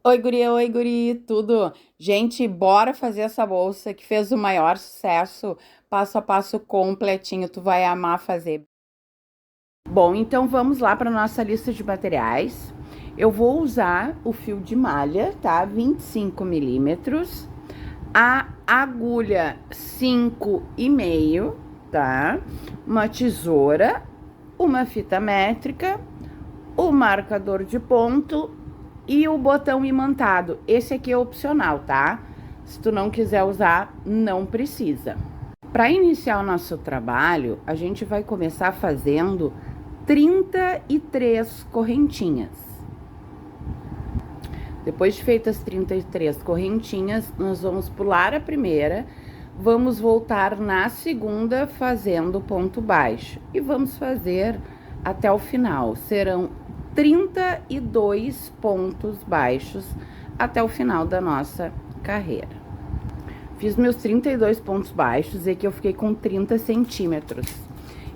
Oi, guri, tudo? Gente, bora fazer essa bolsa que fez o maior sucesso, passo a passo completinho, tu vai amar fazer. Bom, então vamos lá para nossa lista de materiais. Eu vou usar o fio de malha, tá? 25 milímetros, a agulha 5,5, tá? Uma tesoura, uma fita métrica, o marcador de ponto e o botão imantado. Esse aqui é opcional, tá? Se tu não quiser usar, não precisa. Para iniciar o nosso trabalho, a gente vai começar fazendo 33 correntinhas. Depois de feitas 33 correntinhas, nós vamos pular a primeira, vamos voltar na segunda fazendo ponto baixo e vamos fazer até o final. Serão 32 pontos baixos até o final da nossa carreira. Fiz meus 32 pontos baixos e aqui eu fiquei com 30 centímetros.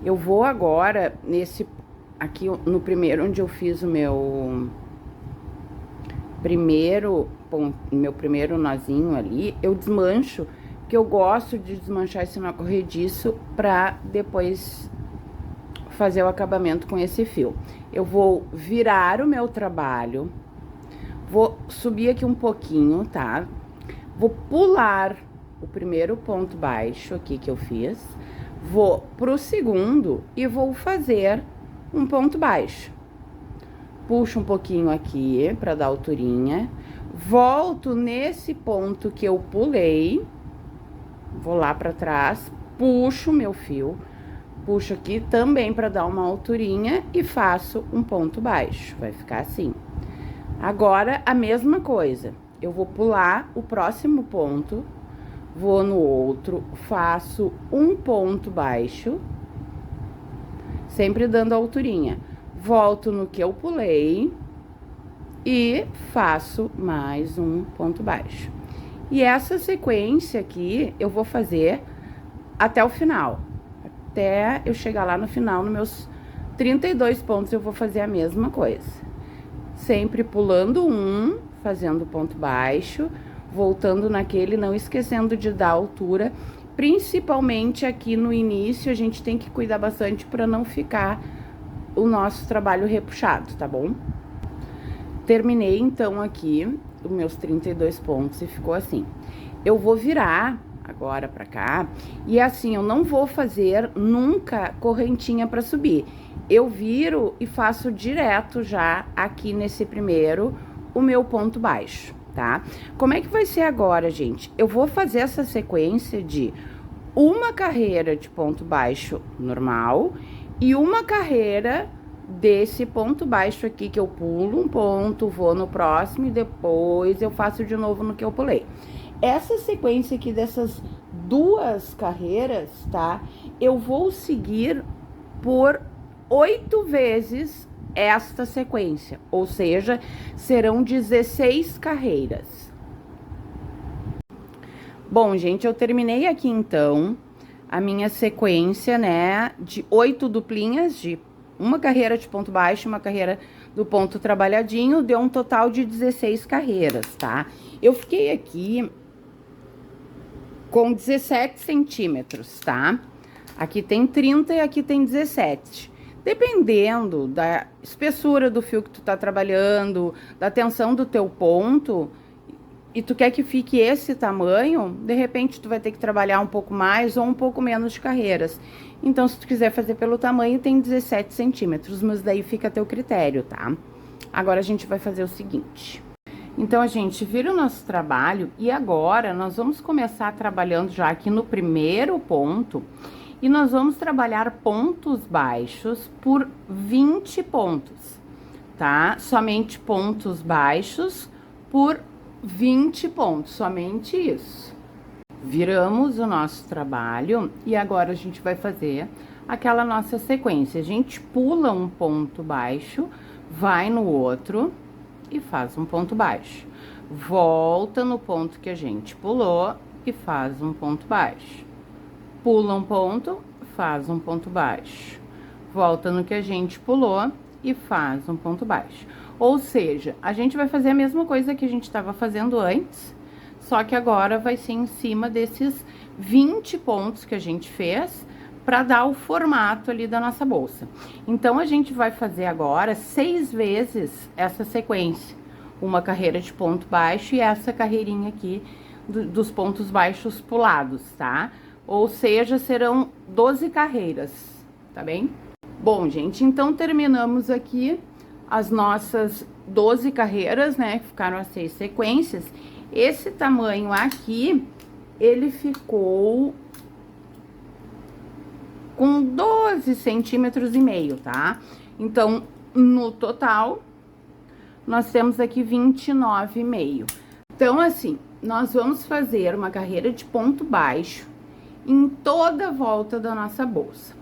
Eu vou agora, aqui no primeiro, onde eu fiz o meu primeiro nozinho ali, eu desmancho, porque eu gosto de desmanchar esse nó corrediço pra depois fazer o acabamento com esse fio. Eu vou virar o meu trabalho, vou subir aqui um pouquinho, tá? Vou pular o primeiro ponto baixo aqui que eu fiz, vou pro segundo e vou fazer um ponto baixo. Puxo um pouquinho aqui pra dar alturinha, volto nesse ponto que eu pulei, vou lá pra trás, puxo meu fio, puxo aqui também para dar uma alturinha e faço um ponto baixo, vai ficar assim. Agora, a mesma coisa, eu vou pular o próximo ponto, vou no outro, faço um ponto baixo, sempre dando alturinha. Volto no que eu pulei e faço mais um ponto baixo. E essa sequência aqui, eu vou fazer até o final. Até eu chegar lá no final, nos meus 32 pontos, eu vou fazer a mesma coisa. Sempre pulando um, fazendo ponto baixo, voltando naquele, não esquecendo de dar altura. Principalmente aqui no início, a gente tem que cuidar bastante para não ficar o nosso trabalho repuxado, tá bom? Terminei, então, aqui os meus 32 pontos e ficou assim. Eu vou virar agora pra cá, e assim, eu não vou fazer nunca correntinha pra subir. Eu viro e faço direto já aqui nesse primeiro o meu ponto baixo, tá? Como é que vai ser agora, gente? Eu vou fazer essa sequência de uma carreira de ponto baixo normal e uma carreira desse ponto baixo aqui que eu pulo um ponto, vou no próximo e depois eu faço de novo no que eu pulei. Essa sequência aqui dessas duas carreiras, tá? Eu vou seguir por 8 vezes esta sequência, ou seja, serão 16 carreiras. Bom, gente, eu terminei aqui então a minha sequência, né, de 8 duplinhas, de uma carreira de ponto baixo, uma carreira do ponto trabalhadinho, deu um total de 16 carreiras, tá? Eu fiquei aqui com 17 centímetros, tá? Aqui tem 30 e aqui tem 17. Dependendo da espessura do fio que tu tá trabalhando, da tensão do teu ponto, e tu quer que fique esse tamanho, de repente tu vai ter que trabalhar um pouco mais ou um pouco menos de carreiras. Então, se tu quiser fazer pelo tamanho, tem 17 centímetros, mas daí fica a teu critério, tá? Agora, a gente vai fazer o seguinte. Então, a gente vira o nosso trabalho e agora nós vamos começar trabalhando já aqui no primeiro ponto e nós vamos trabalhar pontos baixos por 20 pontos, tá? Somente pontos baixos por 20 pontos, somente isso. Viramos o nosso trabalho e agora a gente vai fazer aquela nossa sequência. A gente pula um ponto baixo, vai no outro e faz um ponto baixo. Volta no ponto que a gente pulou e faz um ponto baixo. Pula um ponto, faz um ponto baixo. Volta no que a gente pulou e faz um ponto baixo. Ou seja, a gente vai fazer a mesma coisa que a gente estava fazendo antes, só que agora vai ser em cima desses 20 pontos que a gente fez, para dar o formato ali da nossa bolsa. Então, a gente vai fazer agora 6 vezes essa sequência. Uma carreira de ponto baixo e essa carreirinha aqui dos pontos baixos pulados, tá? Ou seja, serão 12 carreiras, tá bem? Bom, gente, então terminamos aqui as nossas 12 carreiras, né? Ficaram as 6 sequências. Esse tamanho aqui, ele ficou com 12 centímetros e meio, tá? Então, no total, nós temos aqui 29,5. Então, assim, nós vamos fazer uma carreira de ponto baixo em toda a volta da nossa bolsa.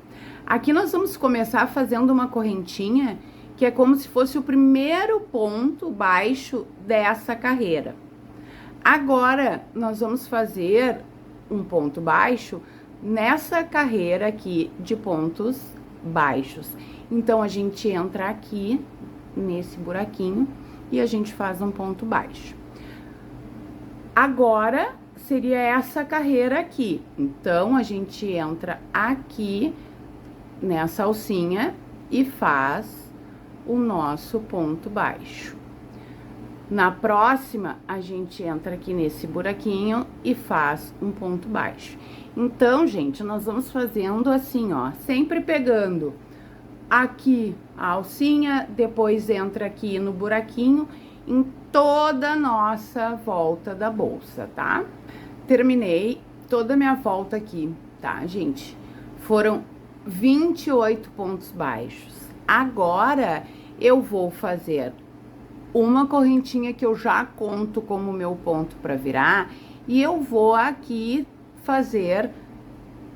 Aqui nós vamos começar fazendo uma correntinha, que é como se fosse o primeiro ponto baixo dessa carreira. Agora, nós vamos fazer um ponto baixo nessa carreira aqui de pontos baixos. Então, a gente entra aqui nesse buraquinho e a gente faz um ponto baixo. Agora, seria essa carreira aqui. Então, a gente entra aqui nessa alcinha e faz o nosso ponto baixo. Na próxima, a gente entra aqui nesse buraquinho e faz um ponto baixo. Então, gente, nós vamos fazendo assim, ó, sempre pegando aqui a alcinha, depois entra aqui no buraquinho, em toda a nossa volta da bolsa, tá? Terminei toda a minha volta aqui, tá, gente? Foram 28 pontos baixos. Agora, eu vou fazer uma correntinha que eu já conto como meu ponto para virar, e eu vou aqui fazer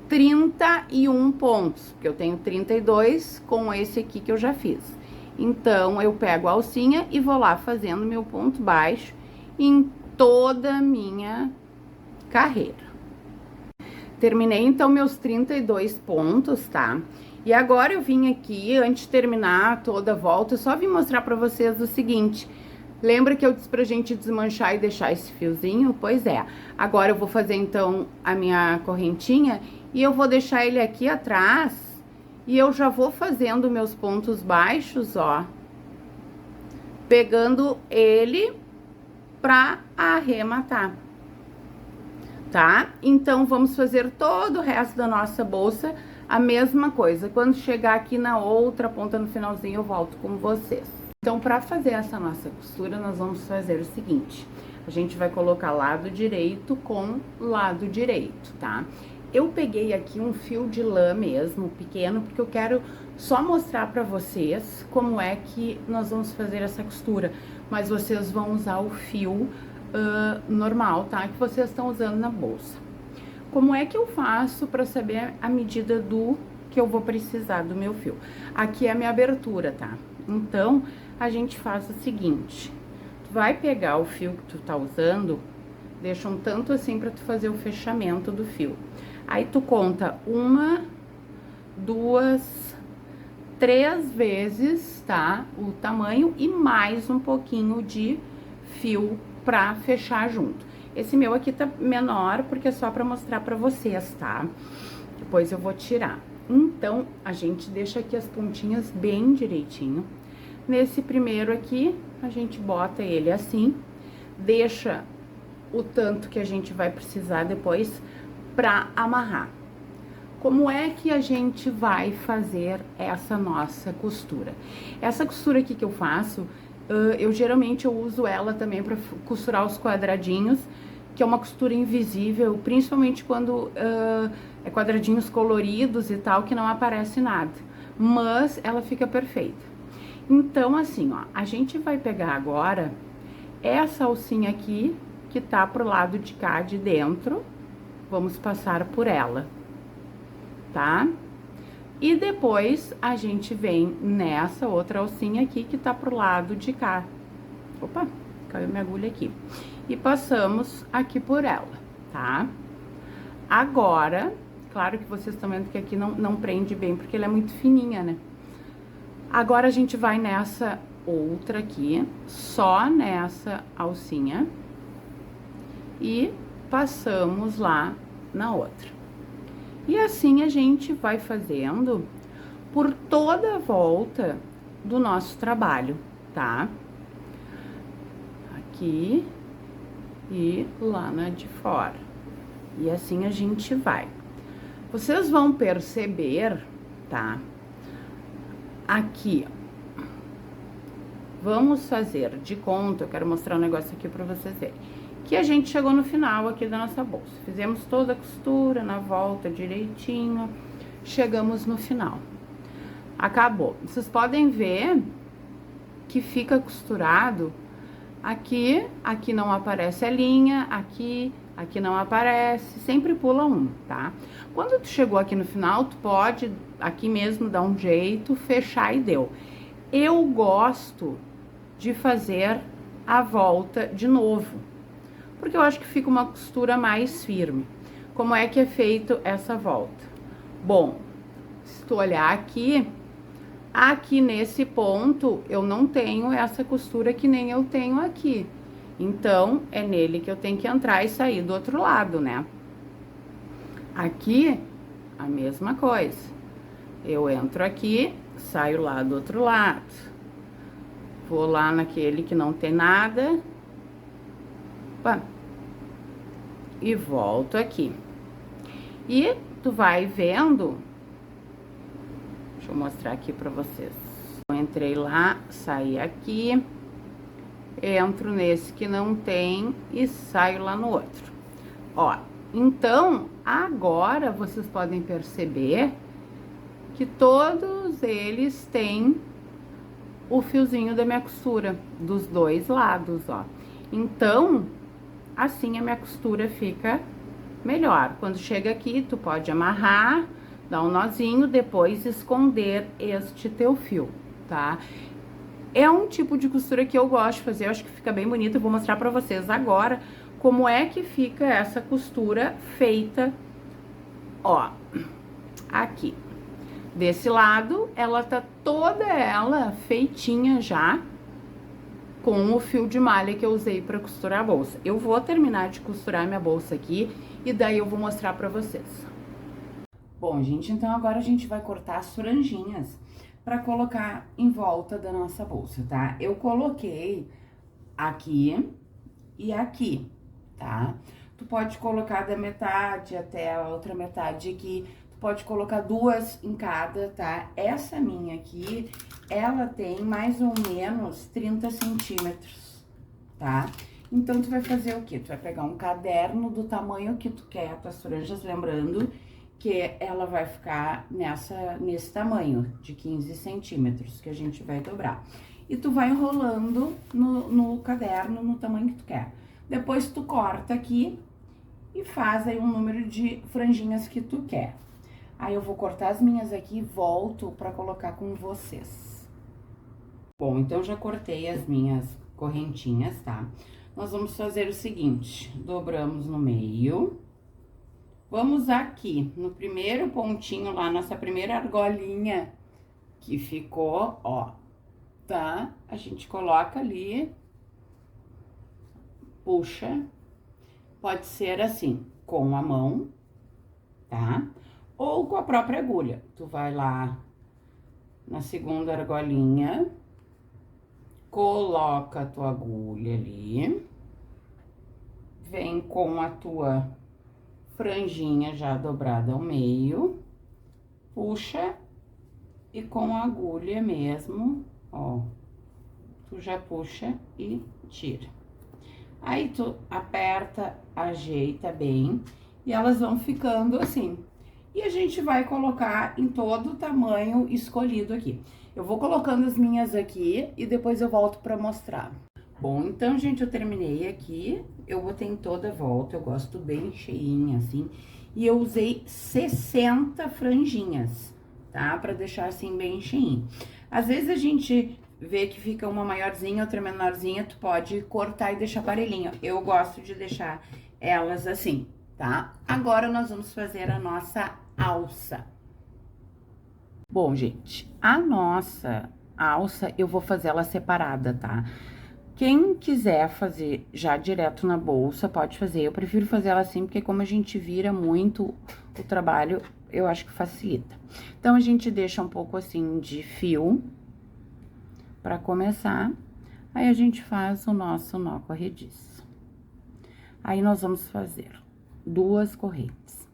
31 pontos, porque eu tenho 32 com esse aqui que eu já fiz. Então, eu pego a alcinha e vou lá fazendo meu ponto baixo em toda a minha carreira. Terminei, então, meus 32 pontos, tá? E agora eu vim aqui, antes de terminar toda a volta, eu só vim mostrar pra vocês o seguinte. Lembra que eu disse pra gente desmanchar e deixar esse fiozinho? Pois é. Agora eu vou fazer, então, a minha correntinha e eu vou deixar ele aqui atrás e eu já vou fazendo meus pontos baixos, ó. Pegando ele pra arrematar. Tá? Então, vamos fazer todo o resto da nossa bolsa a mesma coisa. Quando chegar aqui na outra ponta, no finalzinho, eu volto com vocês. Então, para fazer essa nossa costura, nós vamos fazer o seguinte. A gente vai colocar lado direito com lado direito, tá? Eu peguei aqui um fio de lã mesmo, pequeno, porque eu quero só mostrar para vocês como é que nós vamos fazer essa costura. Mas vocês vão usar o fio normal, tá? Que vocês estão usando na bolsa. Como é que eu faço para saber a medida do que eu vou precisar do meu fio? Aqui é a minha abertura, tá? Então, a gente faz o seguinte. Tu vai pegar o fio que tu tá usando, deixa um tanto assim pra tu fazer o fechamento do fio. Aí, tu conta 1, 2, 3 vezes, tá? O tamanho e mais um pouquinho de fio pra fechar junto. Esse meu aqui tá menor, porque é só pra mostrar pra vocês, tá? Depois eu vou tirar. Então, a gente deixa aqui as pontinhas bem direitinho. Nesse primeiro aqui, a gente bota ele assim, deixa o tanto que a gente vai precisar depois pra amarrar. Como é que a gente vai fazer essa nossa costura? Essa costura aqui que eu faço, eu geralmente uso ela também para costurar os quadradinhos, que é uma costura invisível, principalmente quando é quadradinhos coloridos e tal, que não aparece nada. Mas ela fica perfeita. Então, assim, ó, a gente vai pegar agora essa alcinha aqui, que tá pro lado de cá de dentro, vamos passar por ela, tá? E depois, a gente vem nessa outra alcinha aqui, que tá pro lado de cá. Opa, caiu minha agulha aqui. E passamos aqui por ela, tá? Agora, claro que vocês estão vendo que aqui não prende bem, porque ela é muito fininha, né? Agora, a gente vai nessa outra aqui, só nessa alcinha, e passamos lá na outra. E assim a gente vai fazendo por toda a volta do nosso trabalho, tá? Aqui e lá na de fora. E assim a gente vai. Vocês vão perceber, tá? Aqui, ó. Vamos fazer de conta, eu quero mostrar um negócio aqui pra vocês verem. Que a gente chegou no final aqui da nossa bolsa. Fizemos toda a costura na volta direitinho. Chegamos no final. Acabou. Vocês podem ver que fica costurado aqui, aqui não aparece a linha, aqui não aparece, sempre pula um, tá? Quando tu chegou aqui no final, tu pode aqui mesmo dar um jeito, fechar e deu. Eu gosto de fazer a volta de novo, porque eu acho que fica uma costura mais firme. Como é que é feito essa volta? Bom, se tu olhar aqui, aqui nesse ponto, eu não tenho essa costura que nem eu tenho aqui. Então, é nele que eu tenho que entrar e sair do outro lado, né? Aqui, a mesma coisa. Eu entro aqui, saio lá do outro lado. Vou lá naquele que não tem nada. Opa, e volto aqui. E tu vai vendo. Deixa eu mostrar aqui pra vocês. Eu entrei lá, saí aqui. Entro nesse que não tem e saio lá no outro. Ó, então, agora vocês podem perceber que todos eles têm o fiozinho da minha costura, dos dois lados, ó. Então, assim a minha costura fica melhor. Quando chega aqui, tu pode amarrar, dar um nozinho, depois esconder este teu fio, tá? É um tipo de costura que eu gosto de fazer, eu acho que fica bem bonito. Eu vou mostrar pra vocês agora como é que fica essa costura feita, ó, aqui. Desse lado, ela tá toda ela feitinha já, com o fio de malha que eu usei pra costurar a bolsa. Eu vou terminar de costurar minha bolsa aqui e daí eu vou mostrar pra vocês. Bom, gente, então agora a gente vai cortar as franjinhas pra colocar em volta da nossa bolsa, tá? Eu coloquei aqui e aqui, tá? Tu pode colocar da metade até a outra metade aqui, tu pode colocar duas em cada, tá? Essa minha aqui, ela tem mais ou menos 30 centímetros, tá? Então, tu vai fazer o quê? Tu vai pegar um caderno do tamanho que tu quer, tuas franjas, lembrando que ela vai ficar nesse tamanho, de 15 centímetros, que a gente vai dobrar. E tu vai enrolando no caderno, no tamanho que tu quer. Depois tu corta aqui e faz aí um número de franjinhas que tu quer. Aí eu vou cortar as minhas aqui e volto pra colocar com vocês. Bom, então já cortei as minhas correntinhas, tá? Nós vamos fazer o seguinte, dobramos no meio. Vamos aqui, no primeiro pontinho lá, nossa primeira argolinha que ficou, ó, tá? A gente coloca ali, puxa, pode ser assim, com a mão, tá? Ou com a própria agulha. Tu vai lá na segunda argolinha, coloca a tua agulha ali, vem com a tua franjinha já dobrada ao meio, puxa e com a agulha mesmo, ó, tu já puxa e tira. Aí tu aperta, ajeita bem e elas vão ficando assim. E a gente vai colocar em todo o tamanho escolhido aqui. Eu vou colocando as minhas aqui e depois eu volto pra mostrar. Bom, então, gente, eu terminei aqui, eu botei em toda a volta, eu gosto bem cheinha, assim, e eu usei 60 franjinhas, tá? Pra deixar, assim, bem cheinho. Às vezes, a gente vê que fica uma maiorzinha, outra menorzinha, tu pode cortar e deixar parelhinho. Eu gosto de deixar elas assim, tá? Agora, nós vamos fazer a nossa alça. Bom, gente, a nossa alça, eu vou fazer ela separada, tá? Quem quiser fazer já direto na bolsa, pode fazer. Eu prefiro fazer ela assim, porque como a gente vira muito o trabalho, eu acho que facilita. Então, a gente deixa um pouco assim de fio pra começar. Aí, a gente faz o nosso nó corrediço. Aí, nós vamos fazer 2 correntes.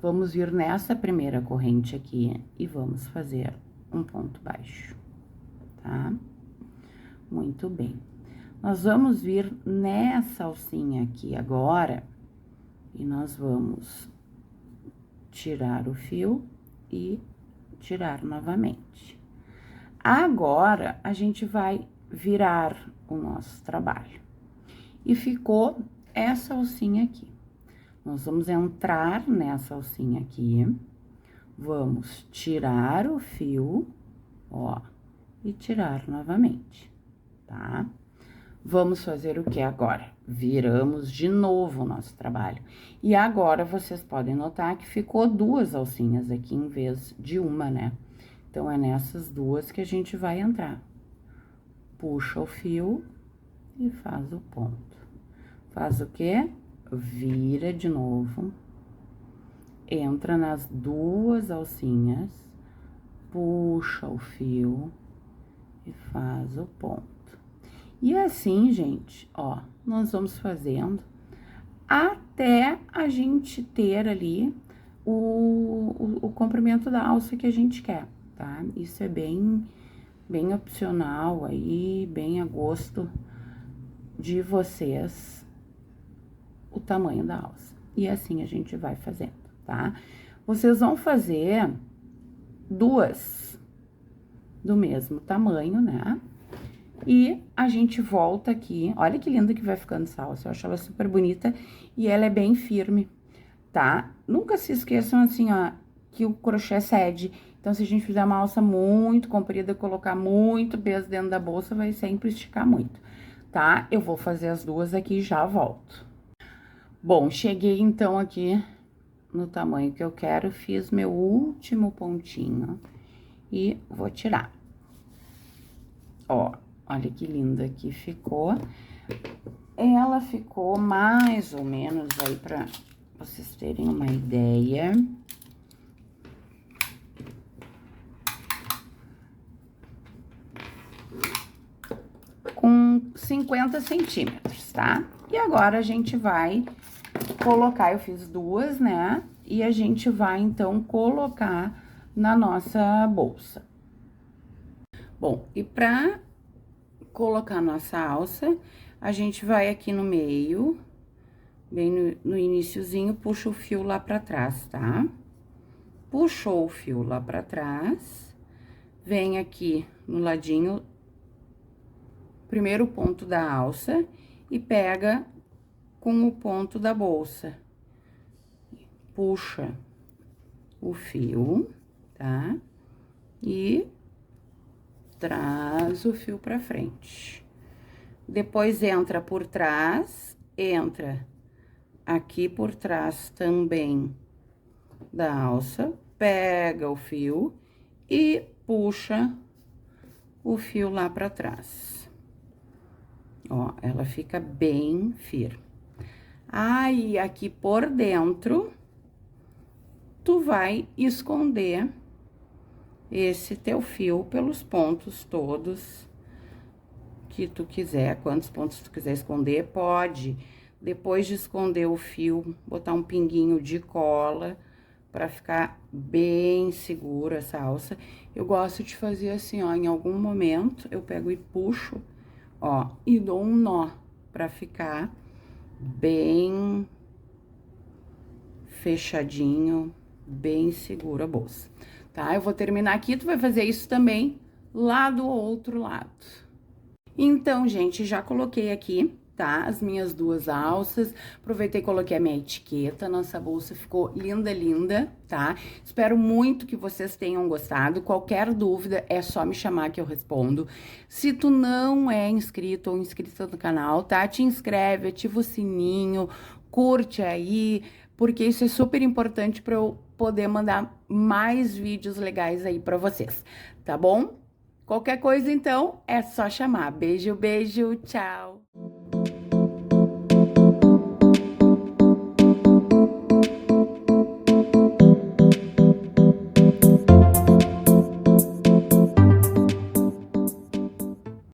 Vamos vir nessa primeira corrente aqui e vamos fazer um ponto baixo, tá? Muito bem. Nós vamos vir nessa alcinha aqui agora e nós vamos tirar o fio e tirar novamente. Agora, a gente vai virar o nosso trabalho. E ficou essa alcinha aqui. Nós vamos entrar nessa alcinha aqui, vamos tirar o fio, ó, e tirar novamente, tá? Vamos fazer o que agora? Viramos de novo o nosso trabalho. E agora, vocês podem notar que ficou 2 alcinhas aqui em vez de uma, né? Então, é nessas 2 que a gente vai entrar. Puxa o fio e faz o ponto. Faz o quê? Vira de novo. Entra nas 2 alcinhas, puxa o fio e faz o ponto. E assim, gente, ó, nós vamos fazendo até a gente ter ali o comprimento da alça que a gente quer, tá? Isso é bem opcional aí, bem a gosto de vocês, o tamanho da alça. E assim a gente vai fazendo, tá? Vocês vão fazer 2 do mesmo tamanho, né? E a gente volta aqui, olha que linda que vai ficando essa alça, eu acho ela super bonita e ela é bem firme, tá? Nunca se esqueçam, assim, ó, que o crochê cede, então se a gente fizer uma alça muito comprida, colocar muito peso dentro da bolsa, vai sempre esticar muito, tá? Eu vou fazer as 2 aqui e já volto. Bom, cheguei então aqui no tamanho que eu quero, fiz meu último pontinho e vou tirar. Ó, olha que linda que ficou. Ela ficou mais ou menos aí pra vocês terem uma ideia. Com 50 centímetros, tá? E agora a gente vai colocar, eu fiz 2, né? E a gente vai, então, colocar na nossa bolsa. Bom, e pra colocar nossa alça, a gente vai aqui no meio, bem no iniciozinho, puxa o fio lá pra trás, tá? Puxou o fio lá pra trás, vem aqui no ladinho, primeiro ponto da alça, e pega com o ponto da bolsa. Puxa o fio, tá? E traz o fio pra frente. Depois entra por trás, entra aqui por trás também da alça, pega o fio e puxa o fio lá pra trás. Ó, ela fica bem firme. Aí, aqui por dentro, tu vai esconder esse teu fio pelos pontos todos que tu quiser. Quantos pontos tu quiser esconder, pode. Depois de esconder o fio, botar um pinguinho de cola pra ficar bem segura essa alça. Eu gosto de fazer assim, ó, em algum momento eu pego e puxo, ó, e dou um nó pra ficar bem fechadinho, bem segura a bolsa, tá? Eu vou terminar aqui, tu vai fazer isso também lá do outro lado. Então, gente, já coloquei aqui, tá? As minhas 2 alças, aproveitei e coloquei a minha etiqueta, nossa bolsa ficou linda, linda, tá? Espero muito que vocês tenham gostado, qualquer dúvida é só me chamar que eu respondo. Se tu não é inscrito ou inscrita no canal, tá? Te inscreve, ativa o sininho, curte aí, porque isso é super importante para eu poder mandar mais vídeos legais aí para vocês, tá bom? Qualquer coisa, então, é só chamar. Beijo, beijo, tchau!